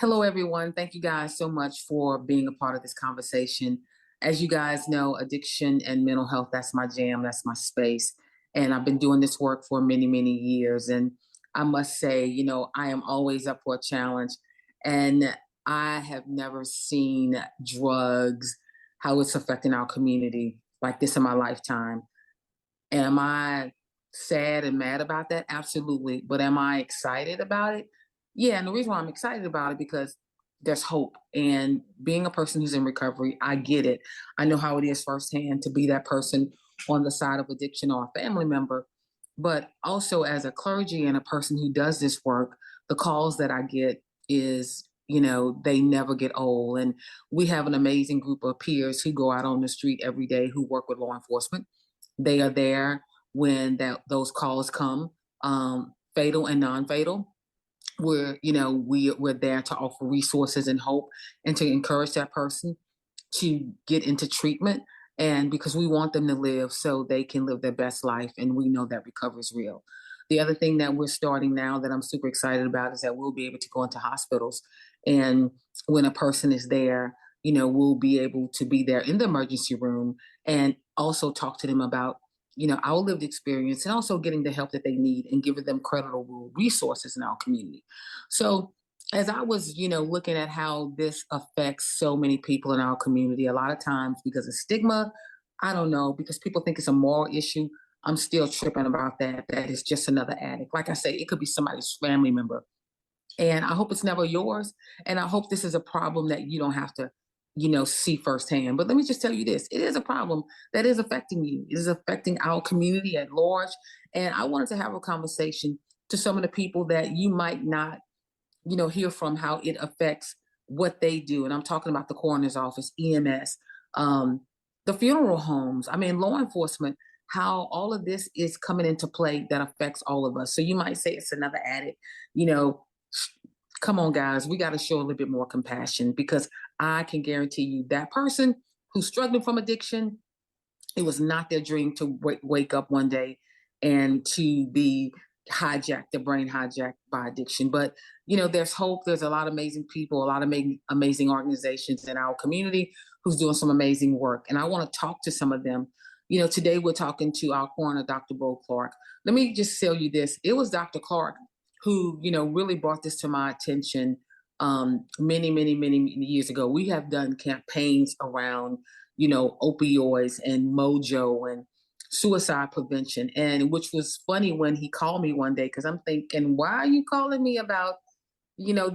Hello, everyone. Thank you guys so much for being a part of this conversation. As you guys know, addiction and mental health, that's my jam, that's my space. And I've been doing this work for many, many years. And I must say, I am always up for a challenge. And I have never seen drugs, how it's affecting our community like this in my lifetime. Am I sad and mad about that? Absolutely. But am I excited about it? Yeah. And the reason why I'm excited about it because there's hope. And being a person who's in recovery, I get it. I know how it is firsthand to be that person on the side of addiction or a family member. But also as a clergy and a person who does this work, the calls that I get is, they never get old. And we have an amazing group of peers who go out on the street every day who work with law enforcement. They are there when those calls come, fatal and non-fatal. We're there to offer resources and hope and to encourage that person to get into treatment, and because we want them to live so they can live their best life, and we know that recovery is real. The other thing that we're starting now that I'm super excited about is that we'll be able to go into hospitals, and when a person is there, we'll be able to be there in the emergency room and also talk to them about our lived experience, and also getting the help that they need and giving them credible resources in our community. So as I was, looking at how this affects so many people in our community, a lot of times because of stigma, I don't know, because people think it's a moral issue. I'm still tripping about that. That is just another addict. Like I say, it could be somebody's family member. And I hope it's never yours. And I hope this is a problem that you don't have to, see firsthand. But let me just tell you this, it is a problem that is affecting you. It is affecting our community at large. And I wanted to have a conversation to some of the people that you might not hear from how it affects what they do. And I'm talking about the coroner's office, EMS, um, the funeral homes. I mean, law enforcement, how all of this is coming into play that affects all of us. So you might say it's another addict, you know, come on, guys, we got to show a little bit more compassion, because I can guarantee you that person who's struggling from addiction, it was not their dream to wake up one day and to be hijacked, their brain hijacked by addiction. But, there's hope. There's a lot of amazing people, a lot of amazing organizations in our community who's doing some amazing work. And I want to talk to some of them. Today we're talking to our coroner, Dr. Beau. Let me just tell you this. It was Dr. Clark who, really brought this to my attention many, many, many years ago. We have done campaigns around opioids and mojo and suicide prevention. And which was funny when he called me one day, because I'm thinking, why are you calling me about,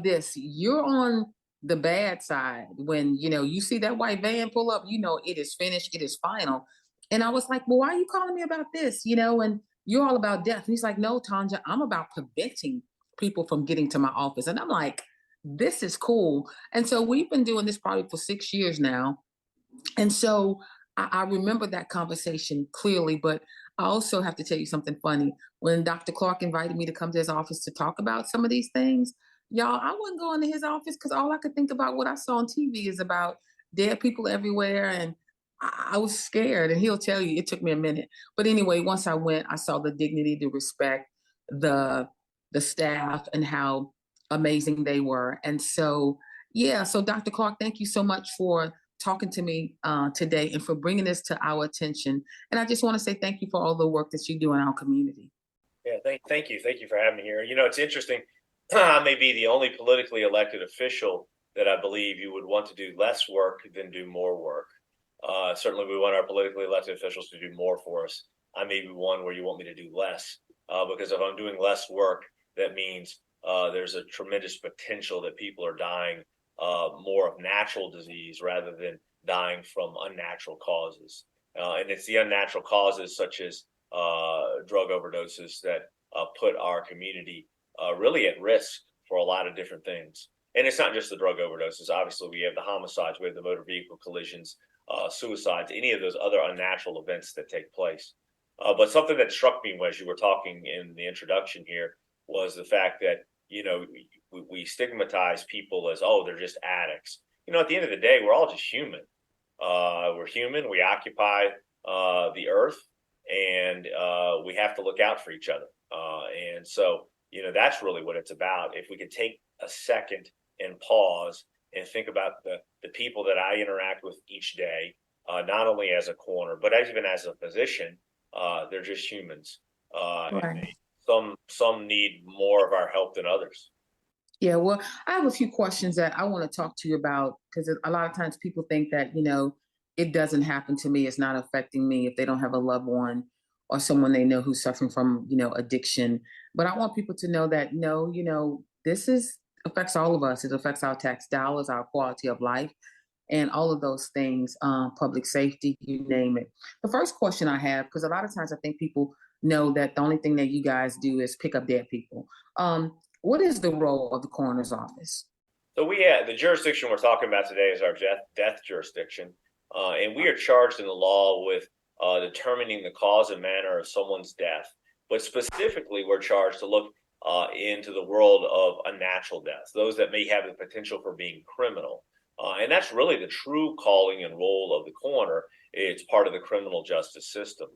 this? You're on the bad side. When, you see that white van pull up, it is finished, it is final. And I was like, well, why are you calling me about this? And you're all about death. And he's like, no, Tonja, I'm about preventing people from getting to my office. And I'm like, this is cool. And so we've been doing this probably for 6 years now, and so I remember that conversation clearly, but I also have to tell you something funny. When Dr. Clark invited me to come to his office to talk about some of these things, y'all, I wasn't going to his office because all I could think about what I saw on TV is about dead people everywhere. And I was scared. And he'll tell you it took me a minute. But anyway, once I went, I saw the dignity, the respect, the the staff, and how amazing they were. And so, yeah, so Dr. Clark, thank you so much for talking to me today and for bringing this to our attention. And I just want to say thank you for all the work that you do in our community. Yeah, thank you for having me here. It's interesting. I may be the only politically elected official that I believe you would want to do less work than do more work. Certainly, we want our politically elected officials to do more for us. I may be one where you want me to do less, because if I'm doing less work, that means there's a tremendous potential that people are dying more of natural disease rather than dying from unnatural causes. And it's the unnatural causes, such as drug overdoses, that put our community really at risk for a lot of different things. And it's not just the drug overdoses. Obviously, we have the homicides, we have the motor vehicle collisions, suicides, any of those other unnatural events that take place. But something that struck me as you were talking in the introduction here was the fact that, we stigmatize people as, oh, they're just addicts. At the end of the day, we're all just human. We're human. We occupy the earth, and we have to look out for each other. And so, that's really what it's about. If we could take a second and pause and think about the people that I interact with each day, not only as a coroner, but even as a physician. They're just humans, and Right. some need more of our help than others. Yeah, well, I have a few questions that I want to talk to you about because a lot of times people think that, it doesn't happen to me, it's not affecting me if they don't have a loved one or someone they know who's suffering from, addiction. But I want people to know that no, this is affects all of us. It affects our tax dollars, our quality of life, and all of those things, public safety, you name it. The first question I have, because a lot of times I think people know that the only thing that you guys do is pick up dead people. What is the role of the coroner's office? So we have the jurisdiction we're talking about today is our death jurisdiction, and we are charged in the law with determining the cause and manner of someone's death. But specifically, we're charged to look into the world of unnatural deaths, those that may have the potential for being criminal, and that's really the true calling and role of the coroner. It's part of the criminal justice system.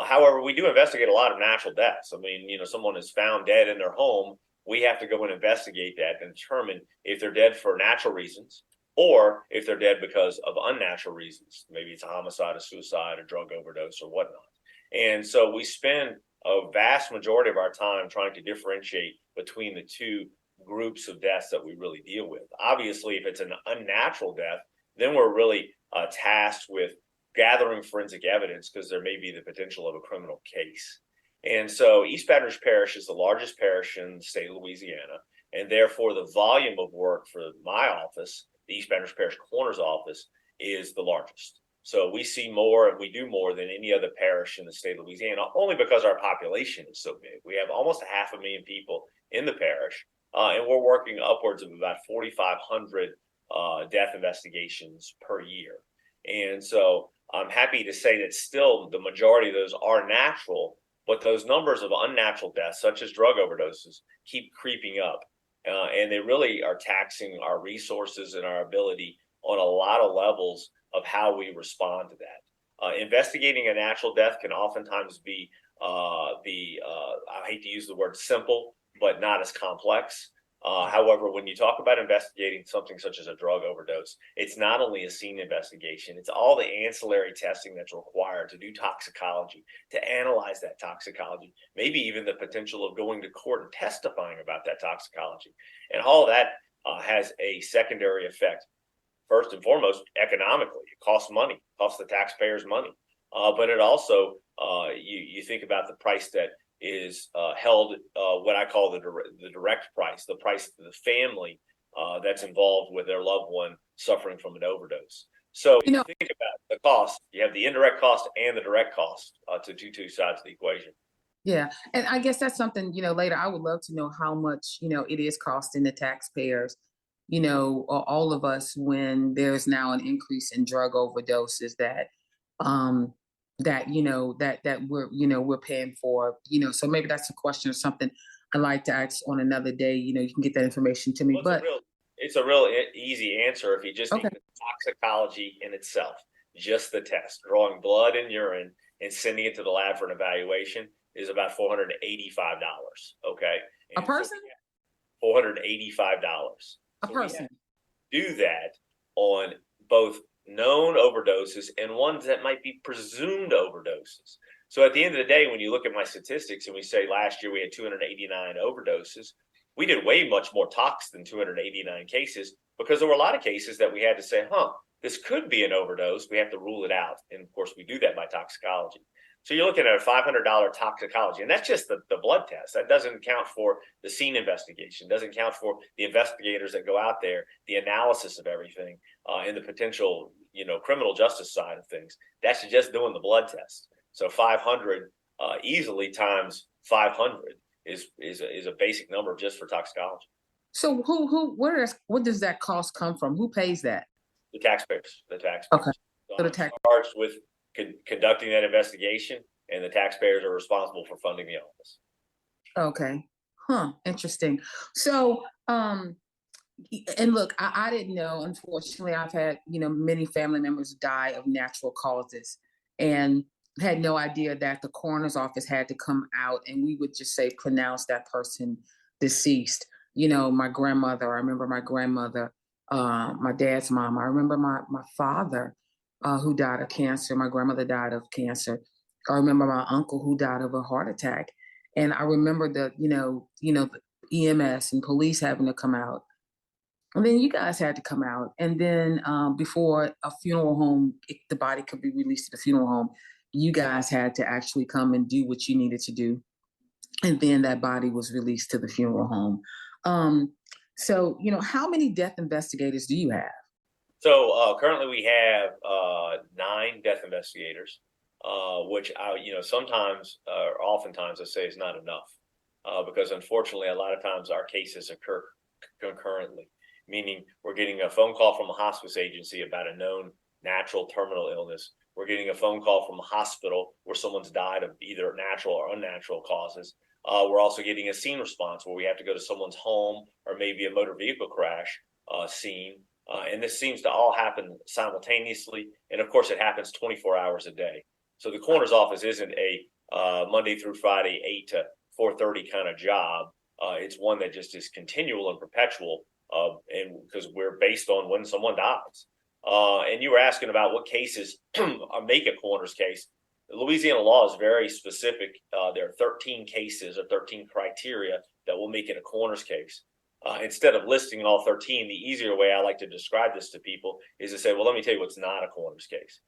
However, we do investigate a lot of natural deaths. I mean, someone is found dead in their home, we have to go and investigate that and determine if they're dead for natural reasons or if they're dead because of unnatural reasons. Maybe it's a homicide, a suicide, a drug overdose, or whatnot. And so we spend a vast majority of our time trying to differentiate between the two groups of deaths that we really deal with. Obviously, if it's an unnatural death, then we're really tasked with gathering forensic evidence because there may be the potential of a criminal case. And so East Baton Parish is the largest parish in the state of Louisiana, and therefore the volume of work for my office, the East Baton Parish Coroner's Office, is the largest. So we see more and we do more than any other parish in the state of Louisiana, only because our population is so big. We have almost 500,000 people in the parish, and we're working upwards of about 4,500 death investigations per year. And so I'm happy to say that still the majority of those are natural, but those numbers of unnatural deaths, such as drug overdoses, keep creeping up. And they really are taxing our resources and our ability on a lot of levels of how we respond to that. Investigating a natural death can oftentimes be, I hate to use the word simple, but not as complex. However, when you talk about investigating something such as a drug overdose, it's not only a scene investigation, it's all the ancillary testing that's required to do toxicology, to analyze that toxicology, maybe even the potential of going to court and testifying about that toxicology. And all of that has a secondary effect. First and foremost, economically, it costs money, costs the taxpayers money. But it also, you think about the price that is held, what I call the direct price, the price to the family that's involved with their loved one suffering from an overdose. So You you know, think about the cost, you have the indirect cost and the direct cost to two sides of the equation. yeah, and I guess that's something, later I would love to know how much, it is costing the taxpayers, or all of us when there's now an increase in drug overdoses um that we're paying for, so maybe that's a question or something I'd like to ask on another day. You can get that information to me. Well, But it's a real easy answer if you just okay. think the toxicology in itself, just the test, drawing blood and urine and sending it to the lab for an evaluation is about $485. Okay, A and so person? $485. A So we have person. to do that on both known overdoses and ones that might be presumed overdoses. So at the end of the day, when you look at my statistics and we say last year we had 289 overdoses, we did way much more tox than 289 cases because there were a lot of cases that we had to say, this could be an overdose. We have to rule it out. And of course, we do that by toxicology. So you're looking at a $500 toxicology, and that's just the blood test. That doesn't count for the scene investigation, doesn't count for the investigators that go out there, the analysis of everything, and the potential, criminal justice side of things. That's just doing the blood test. So 500 easily times 500 is a basic number just for toxicology. So what does that cost come from? Who pays that? The taxpayers, the Okay. taxpayers. So So the I'm tax. charged with conducting that investigation, and the taxpayers are responsible for funding the office. Okay. Huh. Interesting. So, and look, I didn't know. Unfortunately, I've had many family members die of natural causes, and had no idea that the coroner's office had to come out and we would just say pronounce that person deceased. my grandmother. I remember my grandmother, my dad's mom. I remember my father, who died of cancer. My grandmother died of cancer. I remember my uncle who died of a heart attack. And I remember the EMS and police having to come out. And then you guys had to come out. And then before a funeral home, the body could be released to the funeral home, you guys had to actually come and do what you needed to do. And then that body was released to the funeral home. So, how many death investigators do you have? So currently we have 9 death investigators, which sometimes or oftentimes I say is not enough, because unfortunately a lot of times our cases occur concurrently, meaning we're getting a phone call from a hospice agency about a known natural terminal illness. We're getting a phone call from a hospital where someone's died of either natural or unnatural causes. We're also getting a scene response where we have to go to someone's home or maybe a motor vehicle crash scene. And this seems to all happen simultaneously. And of course, it happens 24 hours a day. So the coroner's office isn't a Monday through Friday, 8 to 4:30 kind of job. It's one that just is continual and perpetual, and because we're based on when someone dies. And you were asking about what cases make a coroner's case. The Louisiana law is very specific. There are 13 cases or 13 criteria that will make it a coroner's case. Instead of listing all 13, the easier way I like to describe this to people is to say, well, let me tell you what's not a coroner's case.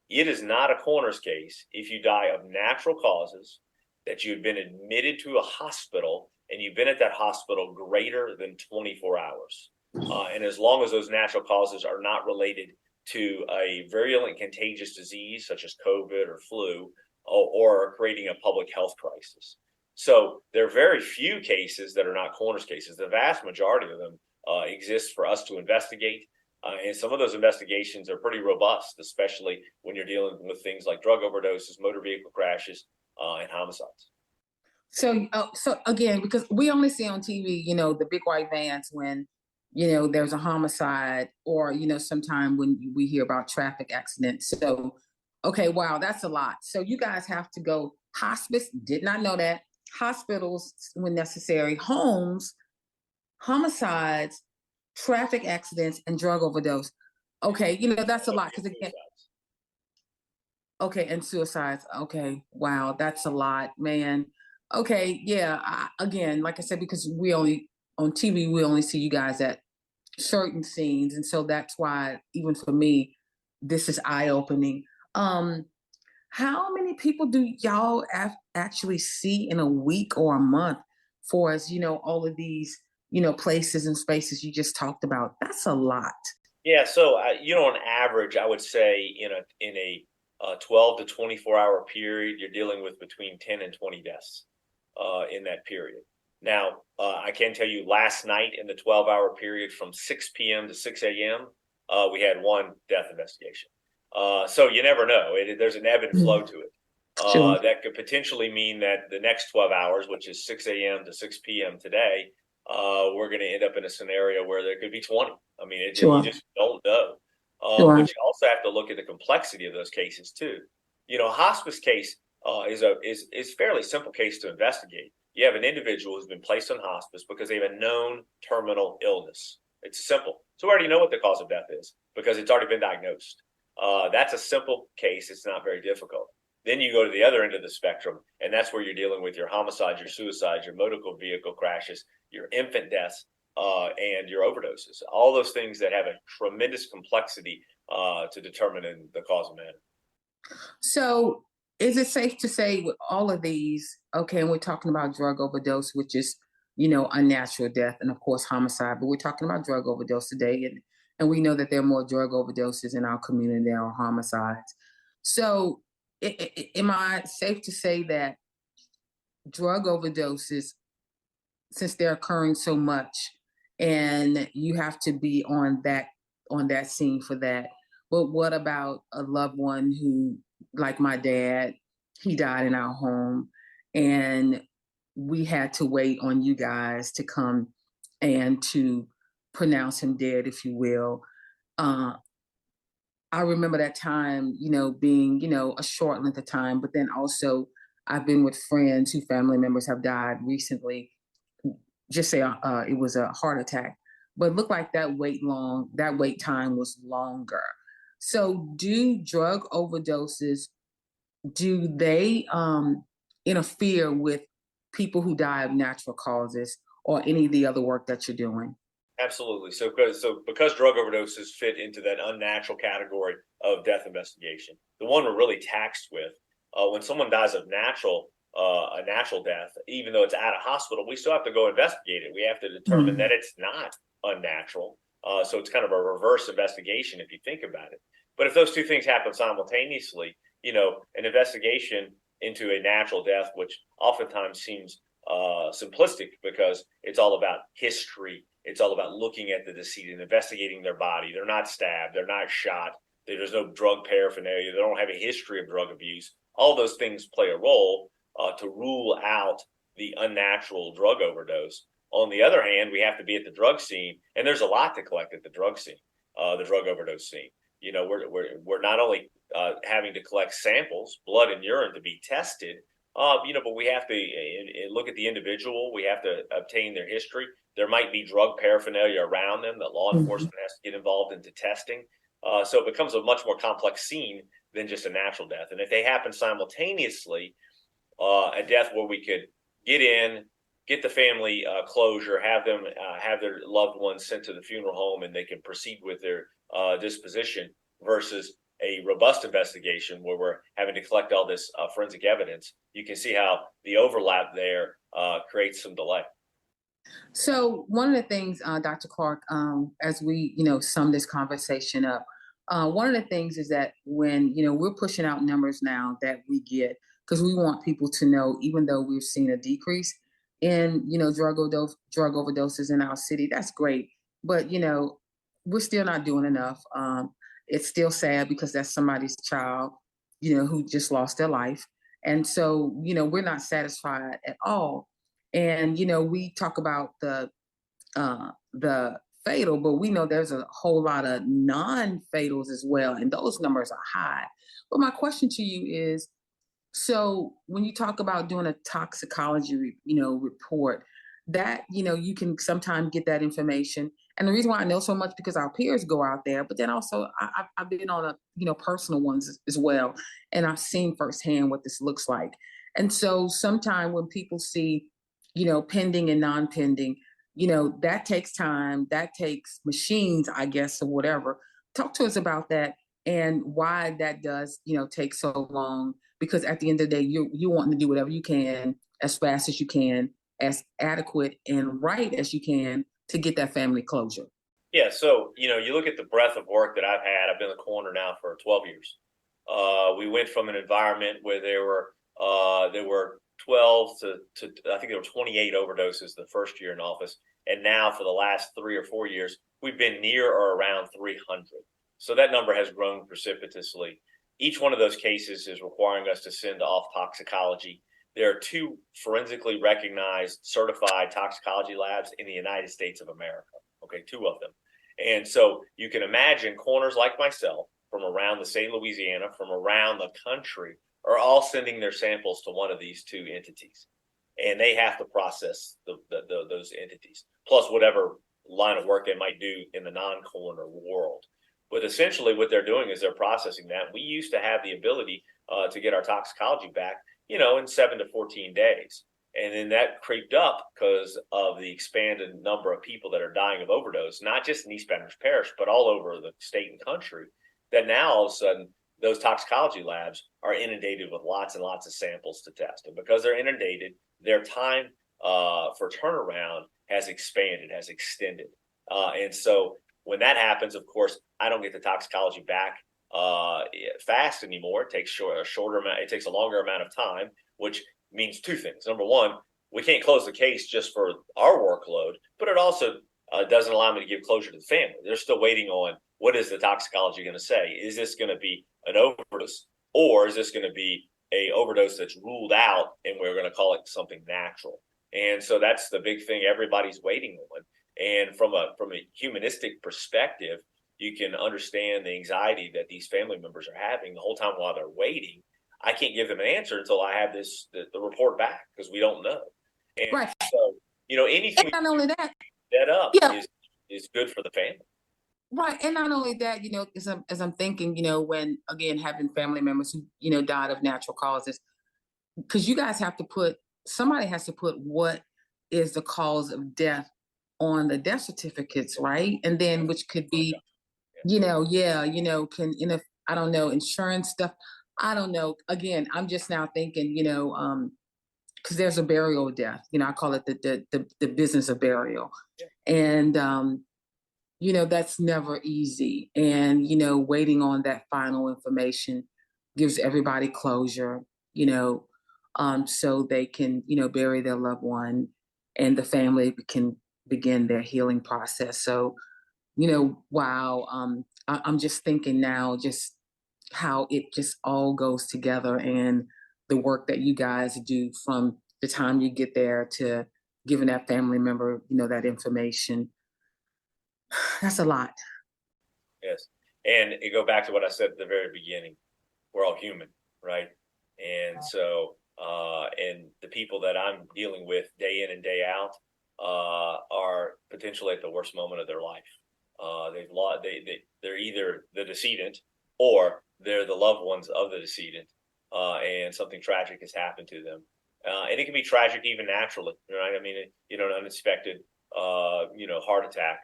It is not a coroner's case if you die of natural causes, that you've been admitted to a hospital and you've been at that hospital greater than 24 hours. And as long as those natural causes are not related to a virulent contagious disease such as COVID or flu, or creating a public health crisis. So there are very few cases that are not coroner's cases. The vast majority of them exist for us to investigate. And some of those investigations are pretty robust, especially when you're dealing with things like drug overdoses, motor vehicle crashes, and homicides. So again, because we only see on TV, the big white vans when, there's a homicide, or, sometime when we hear about traffic accidents. So, okay, wow, that's a lot. So you guys have to go hospice, did not know that, hospitals when necessary, homes, homicides, traffic accidents, and drug overdose. Okay, that's a lot because again, okay, and suicides. Okay, wow, that's a lot, man. Okay, yeah. Again, like I said, because we only on TV, we only see you guys at certain scenes, and so that's why, even for me, this is eye opening. Um, how many people do y'all actually see in a week or a month? For us, all of these, places and spaces you just talked about. That's a lot. Yeah, so on average, I would say in a 12 to 24 hour period, you're dealing with between 10 and 20 deaths in that period. Now, I can tell you last night in the 12-hour period from 6 p.m. to 6 a.m., we had 1 death investigation. So you never know. There's an ebb and flow to it. Sure. That could potentially mean that the next 12 hours, which is 6 a.m. to 6 p.m. today, we're going to end up in a scenario where there could be 20. I mean, you Sure. just don't know. Sure. But you also have to look at the complexity of those cases too. A hospice case is fairly simple case to investigate. You have an individual who's been placed on hospice because they have a known terminal illness. It's simple. So we already know what the cause of death is because it's already been diagnosed. That's a simple case. It's not very difficult. Then you go to the other end of the spectrum, and that's where you're dealing with your homicides, your suicides, your motor vehicle crashes, your infant deaths, and your overdoses. All those things that have a tremendous complexity to determine the cause of matter. So, is it safe to say with all of these, okay, and we're talking about drug overdose, which is, unnatural death, and of course, homicide, but we're talking about drug overdose today, and we know that there are more drug overdoses in our community than are homicides. So, am I safe to say that drug overdoses, since they're occurring so much, and you have to be on that scene for that? But what about a loved one who, like my dad, he died in our home, and we had to wait on you guys to come and to pronounce him dead, if you will. Uh, I remember that time, being, a short length of time, but then also I've been with friends whose family members have died recently, just say it was a heart attack, but it looked like that wait time was longer. So do drug overdoses, do they interfere with people who die of natural causes or any of the other work that you're doing? Absolutely. So because drug overdoses fit into that unnatural category of death investigation, the one we're really taxed with, when someone dies of a natural death, even though it's at a hospital, we still have to go investigate it. We have to determine Mhm. that it's not unnatural. So it's kind of a reverse investigation if you think about it. But if those two things happen simultaneously, an investigation into a natural death, which oftentimes seems simplistic because it's all about history. It's all about looking at the decedent, investigating their body. They're not stabbed. They're not shot. There's no drug paraphernalia. They don't have a history of drug abuse. All those things play a role to rule out the unnatural drug overdose. On the other hand, we have to be at the drug scene, and there's a lot to collect at the drug scene, the drug overdose scene. We're not only having to collect samples, blood and urine to be tested, but we have to look at the individual. We have to obtain their history. There might be drug paraphernalia around them that law Mhm. enforcement has to get involved into testing. So it becomes a much more complex scene than just a natural death. And if they happen simultaneously, a death where we could get in, get the family closure, have them have their loved ones sent to the funeral home, and they can proceed with their disposition versus a robust investigation where we're having to collect all this forensic evidence. You can see how the overlap there creates some delay. So one of the things, Dr. Clark, as we, sum this conversation up, one of the things is that when, we're pushing out numbers now that we get, because we want people to know, even though we've seen a decrease in, drug overdoses in our city, that's great. But, we're still not doing enough. It's still sad because that's somebody's child, who just lost their life. And so, we're not satisfied at all. And we talk about the fatal, but we know there's a whole lot of non-fatals as well, and those numbers are high. But my question to you is, so when you talk about doing a toxicology, report, that you can sometimes get that information. And the reason why I know so much because our peers go out there, but then also I've been on a personal ones as well, and I've seen firsthand what this looks like. And so sometimes when people see, pending and non-pending, that takes time, that takes machines, I guess, or whatever. Talk to us about that and why that does, take so long, because at the end of the day, you want to do whatever you can as fast as you can, as adequate and right as you can to get that family closure. Yeah, so you look at the breadth of work that I've had. I've been a coroner now for 12 years. We went from an environment where there were 12 to I think there were 28 overdoses the first year in office, and now for the last 3 or 4 years, we've been near or around 300. So that number has grown precipitously. Each one of those cases is requiring us to send off toxicology. There are two forensically recognized certified toxicology labs in the United States of America. Okay, two of them. And so you can imagine corners like myself from around the state of Louisiana, from around the country, are all sending their samples to one of these two entities. And they have to process those entities, plus whatever line of work they might do in the non-coroner world. But essentially, what they're doing is they're processing that. We used to have the ability to get our toxicology back, in 7 to 14 days. And then that creeped up because of the expanded number of people that are dying of overdose, not just in East Baton Rouge Parish, but all over the state and country. That now all of a sudden, those toxicology labs are inundated with lots and lots of samples to test. And because they're inundated, their time for turnaround has expanded, has extended. And so when that happens, of course, I don't get the toxicology back fast anymore. It takes a shorter amount. It takes a longer amount of time, which means two things. Number one, we can't close the case just for our workload, but it also doesn't allow me to give closure to the family. They're still waiting on what is the toxicology going to say? Is this going to be an overdose, or is this going to be a overdose that's ruled out, and we're going to call it something natural? And so that's the big thing everybody's waiting on. And from a humanistic perspective, you can understand the anxiety that these family members are having the whole time while they're waiting. I can't give them an answer until I have the report back because we don't know. And Right. so, anything And not only that, set up yeah, is good for the family. right. And not only that, as I'm thinking, when again having family members who, died of natural causes, because you guys have to put somebody has to put what is the cause of death on the death certificates, right? And then which could be, yeah, can I don't know, insurance stuff. I don't know. Again, I'm just now thinking, because there's a burial death. I call it the business of burial, Yeah. and that's never easy. And waiting on that final information gives everybody closure. You know, so they can bury their loved one, and the family can begin their healing process. So wow, I'm just thinking now, just how it just all goes together, and the work that you guys do from the time you get there to giving that family member, that information. That's a lot. Yes. And it go back to what I said at the very beginning. We're all human, right? And so, and the people that I'm dealing with day in and day out are potentially at the worst moment of their life. They've lost. They're either the decedent or they're the loved ones of the decedent, and something tragic has happened to them. And it can be tragic even naturally, right? I mean, an unexpected, heart attack,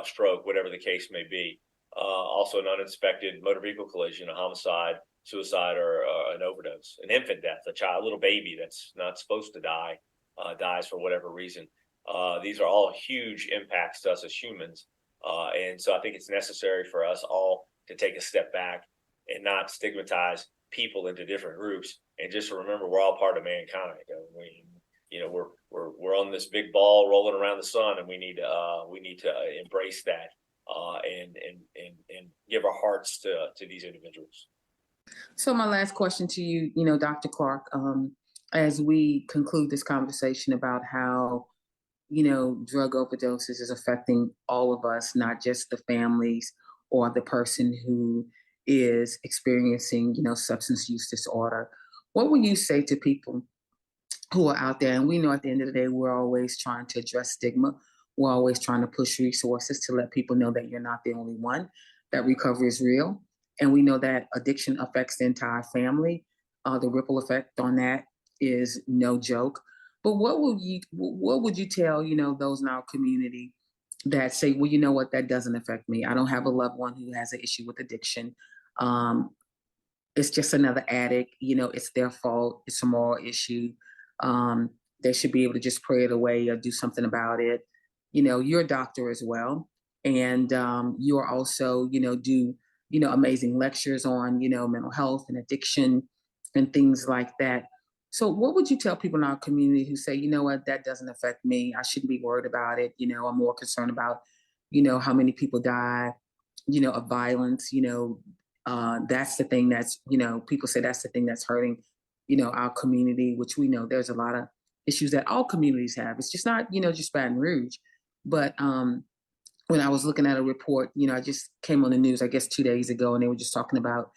stroke, whatever the case may be. Also, an unexpected motor vehicle collision, a homicide, suicide, or an overdose, an infant death, a little baby that's not supposed to die, dies for whatever reason. These are all huge impacts to us as humans. And so I think it's necessary for us all to take a step back and not stigmatize people into different groups, and just to remember we're all part of mankind. We're on this big ball rolling around the sun, and we need to embrace that, and give our hearts to these individuals. So my last question to you, Dr. Clark, as we conclude this conversation about how, drug overdoses is affecting all of us, not just the families or the person who is experiencing, substance use disorder. What would you say to people who are out there? And we know at the end of the day, we're always trying to address stigma. We're always trying to push resources to let people know that you're not the only one, that recovery is real. And we know that addiction affects the entire family. The ripple effect on that is no joke. But what would you tell, those in our community that say, well, you know what, that doesn't affect me. I don't have a loved one who has an issue with addiction. Um, it's just another addict. It's their fault. It's a moral issue. Um, they should be able to just pray it away or do something about it. You're a doctor as well, and you are also, do amazing lectures on mental health and addiction and things like that. So, what would you tell people in our community who say, you know what, that doesn't affect me. I shouldn't be worried about it. I'm more concerned about, how many people die, of violence. That's the thing that's, people say that's the thing that's hurting, our community, which we know there's a lot of issues that all communities have. It's just not, just Baton Rouge. But when I was looking at a report, I just came on the news, I guess 2 days ago, and they were just talking about,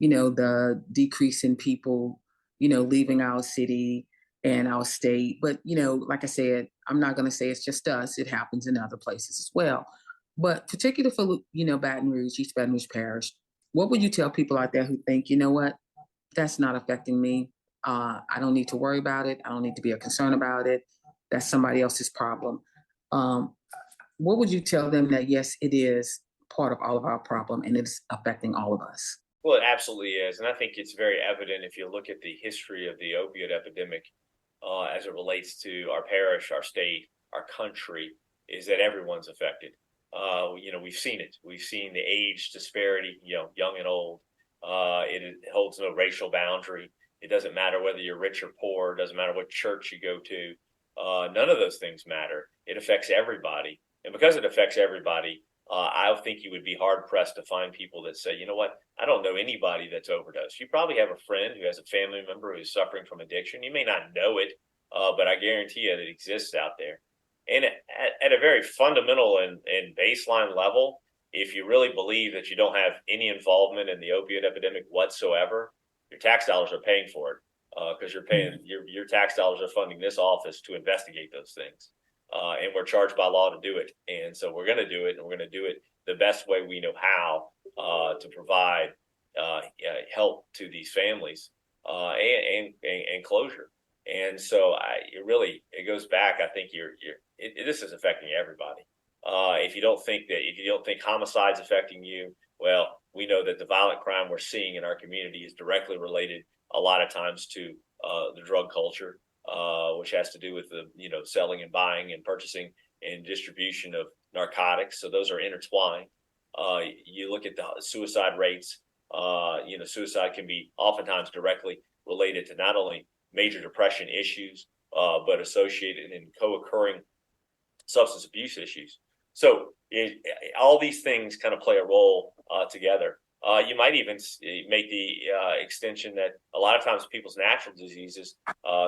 the decrease in people, leaving our city and our state. But, like I said, I'm not going to say it's just us. It happens in other places as well. But particular for, Baton Rouge, East Baton Rouge Parish, what would you tell people out there who think, you know what, that's not affecting me? I don't need to worry about it. I don't need to be a concern about it. That's somebody else's problem. Um, what would you tell them that, yes, it is part of all of our problem and it's affecting all of us? Well, it absolutely is, and I think it's very evident if you look at the history of the opioid epidemic, as it relates to our parish, our state, our country, is that everyone's affected. We've seen it. We've seen the age disparity, young and old. It holds no racial boundary. It doesn't matter whether you're rich or poor. It doesn't matter what church you go to. None of those things matter. It affects everybody. And because it affects everybody, I think you would be hard pressed to find people that say, you know what, I don't know anybody that's overdosed. You probably have a friend who has a family member who's suffering from addiction. You may not know it, but I guarantee you it exists out there. And at a very fundamental and baseline level, if you really believe that you don't have any involvement in the opioid epidemic whatsoever, your tax dollars are paying for it, because you're paying your tax dollars are funding this office to investigate those things. and we're charged by law to do it. And so we're going to do it, and we're going to do it the best way we know how to provide help to these families and closure. And so it goes back. I think this is affecting everybody. If you don't think homicide's affecting you, well, we know that the violent crime we're seeing in our community is directly related a lot of times to the drug culture, which has to do with the selling and buying and purchasing and distribution of narcotics. So those are intertwined. You look at the suicide rates. Suicide can be oftentimes directly related to not only major depression issues, but associated and co-occurring substance abuse issues. So all these things kind of play a role together. You might even make the extension that a lot of times people's natural diseases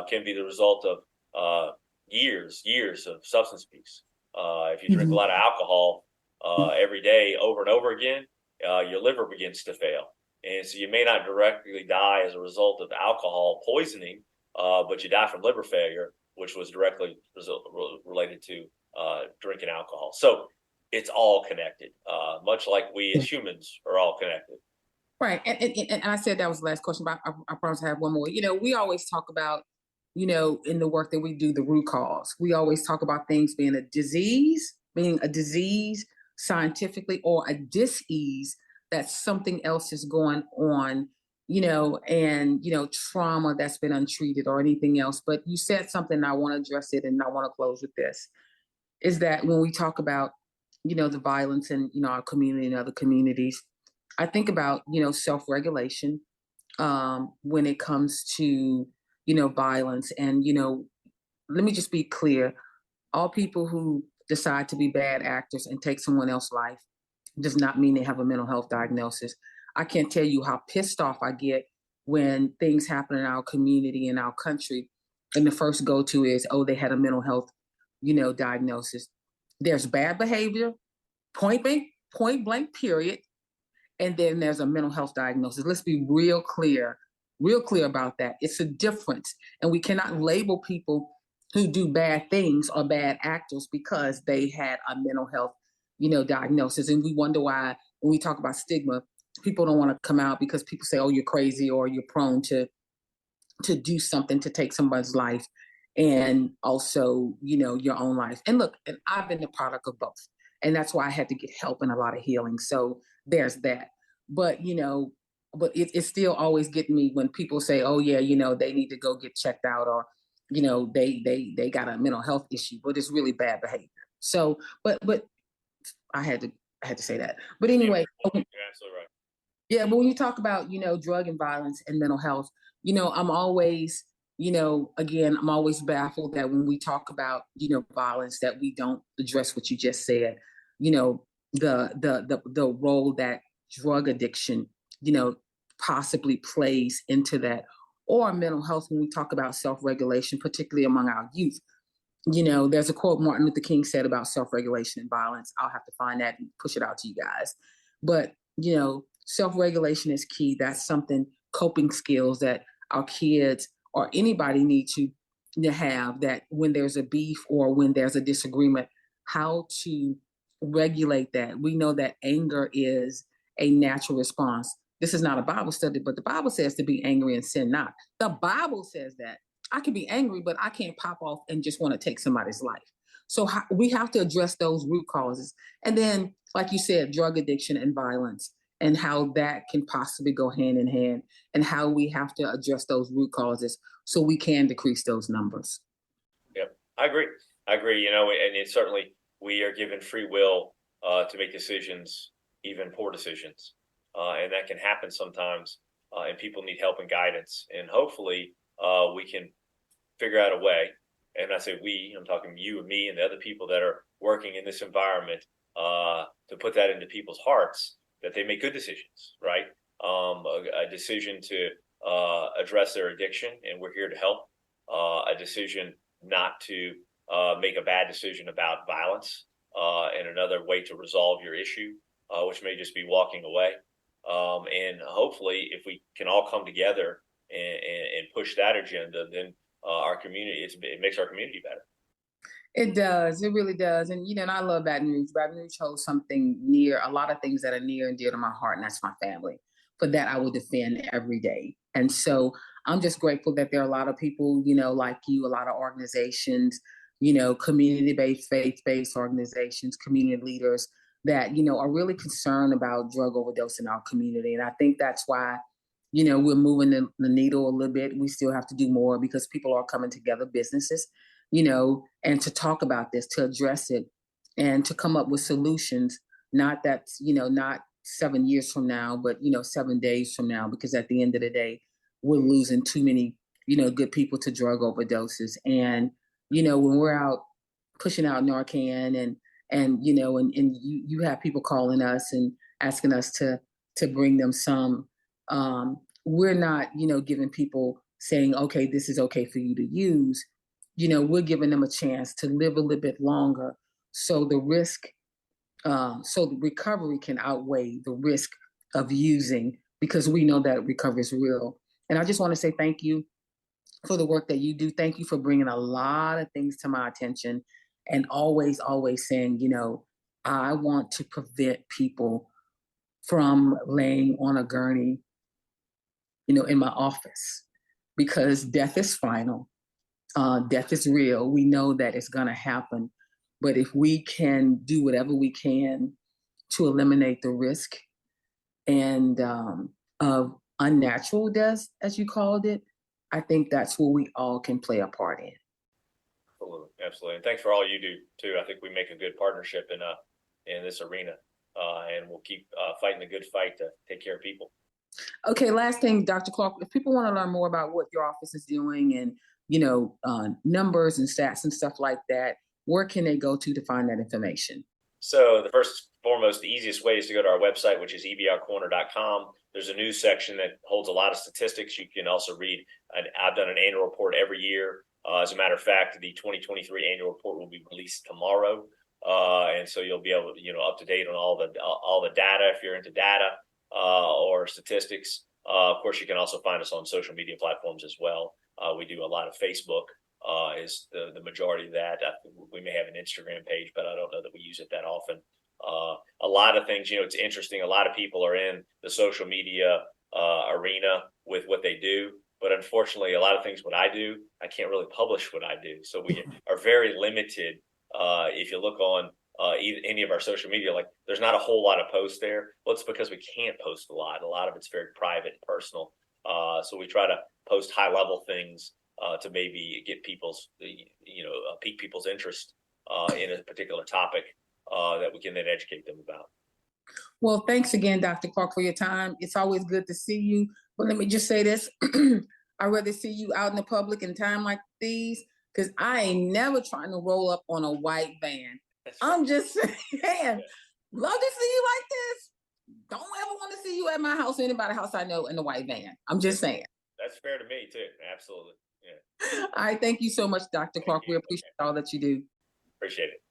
can be the result of years of substance abuse. If you drink a lot of alcohol every day over and over again, your liver begins to fail. And so you may not directly die as a result of alcohol poisoning, but you die from liver failure, which was directly related to drinking alcohol. So it's all connected, much like we as humans are all connected. Right. And I said that was the last question, but I promise I have one more. We always talk about, in the work that we do, the root cause. We always talk about things being a disease, meaning a disease scientifically, or a dis-ease that something else is going on, and, trauma that's been untreated or anything else. But you said something, and I want to address it, and I want to close with this, is that when we talk about, the violence in, our community and other communities, I think about, self-regulation when it comes to, violence. And, let me just be clear. All people who decide to be bad actors and take someone else's life does not mean they have a mental health diagnosis. I can't tell you how pissed off I get when things happen in our community, in our country, and the first go-to is, oh, they had a mental health, diagnosis. There's bad behavior, point blank, period. And then there's a mental health diagnosis. Let's be real clear about that. It's a difference. And we cannot label people who do bad things or bad actors because they had a mental health, diagnosis. And we wonder why, when we talk about stigma, people don't want to come out because people say, oh, you're crazy, or you're prone to do something to take somebody's life, and also, your own life. And look, and I've been the product of both. And that's why I had to get help and a lot of healing. So there's that. But, it's still always getting me when people say, oh yeah, they need to go get checked out, or, they got a mental health issue, but it's really bad behavior. So, but I had to say that. But anyway, you're absolutely right. Yeah, but when you talk about, drug and violence and mental health, I'm always, again, I'm always baffled that when we talk about, violence, that we don't address what you just said, the role that drug addiction, possibly plays into that, or mental health when we talk about self-regulation, particularly among our youth. There's a quote Martin Luther King said about self-regulation and violence. I'll have to find that and push it out to you guys. But, self-regulation is key. That's something, coping skills that our kids or anybody need to have, that when there's a beef or when there's a disagreement, how to regulate that. We know that anger is a natural response. This is not a Bible study, but the Bible says to be angry and sin not. The Bible says that. I can be angry, but I can't pop off and just want to take somebody's life. So we have to address those root causes. And then, like you said, drug addiction and violence, and how that can possibly go hand in hand, and how we have to address those root causes so we can decrease those numbers. Yep, I agree. And it's certainly, we are given free will to make decisions, even poor decisions. And that can happen sometimes, and people need help and guidance. And hopefully we can figure out a way. And I say we, I'm talking you and me and the other people that are working in this environment, to put that into people's hearts, that they make good decisions, right? A decision to address their addiction, and we're here to help. A decision not to make a bad decision about violence, and another way to resolve your issue, which may just be walking away. And hopefully, if we can all come together and push that agenda, then our community, it makes our community better. It does. It really does. And, and I love Baton Rouge. Baton Rouge holds something near, a lot of things that are near and dear to my heart, and that's my family. For that, I will defend every day. And so I'm just grateful that there are a lot of people, like you, a lot of organizations, community-based, faith-based organizations, community leaders that, are really concerned about drug overdose in our community. And I think that's why, we're moving the needle a little bit. We still have to do more because people are coming together, businesses, and to talk about this, to address it, and to come up with solutions. Not that, not 7 years from now, but, 7 days from now, because at the end of the day, we're losing too many, good people to drug overdoses. And, when we're out pushing out Narcan and you have people calling us and asking us to bring them some, we're not, giving people saying, okay, this is okay for you to use. We're giving them a chance to live a little bit longer, so the risk, so the recovery can outweigh the risk of using, because we know that recovery is real. And I just want to say thank you for the work that you do. Thank you for bringing a lot of things to my attention, and always, always saying, I want to prevent people from laying on a gurney, in my office, because death is final. Death is real. We know that it's going to happen. But if we can do whatever we can to eliminate the risk and of unnatural deaths, as you called it, I think that's where we all can play a part in. Absolutely, absolutely, and thanks for all you do too. I think we make a good partnership in this arena, and we'll keep fighting the good fight to take care of people. Okay, last thing, Dr. Clark, if people want to learn more about what your office is doing and, numbers and stats and stuff like that, where can they go to find that information? So the first, foremost, the easiest way is to go to our website, which is ebrcorner.com. There's a news section that holds a lot of statistics. You can also read, I've done an annual report every year. As a matter of fact, the 2023 annual report will be released tomorrow. And so you'll be able to, up to date on all the data if you're into data or statistics. Of course, you can also find us on social media platforms as well. We do a lot of Facebook. Is the majority of that. We may have an Instagram page, but I don't know that we use it that often. A lot of things, it's interesting. A lot of people are in the social media arena with what they do, but unfortunately, a lot of things what I do, I can't really publish what I do. So we are very limited. If you look on any of our social media, like there's not a whole lot of posts there. Well, it's because we can't post a lot. A lot of it's very private and personal. So we try to post high level things to maybe get people's, pique people's interest in a particular topic that we can then educate them about. Well, thanks again, Dr. Clark, for your time. It's always good to see you. But let me just say this. I'd rather see you out in the public in time like these, because I ain't never trying to roll up on a white van. I'm just saying, love to see you like this. Don't ever want to see you at my house or anybody's house I know in a white van. I'm just saying. That's fair to me, too. Absolutely. Yeah. All right. Thank you so much, Dr. Clark. We appreciate all that you do. Appreciate it.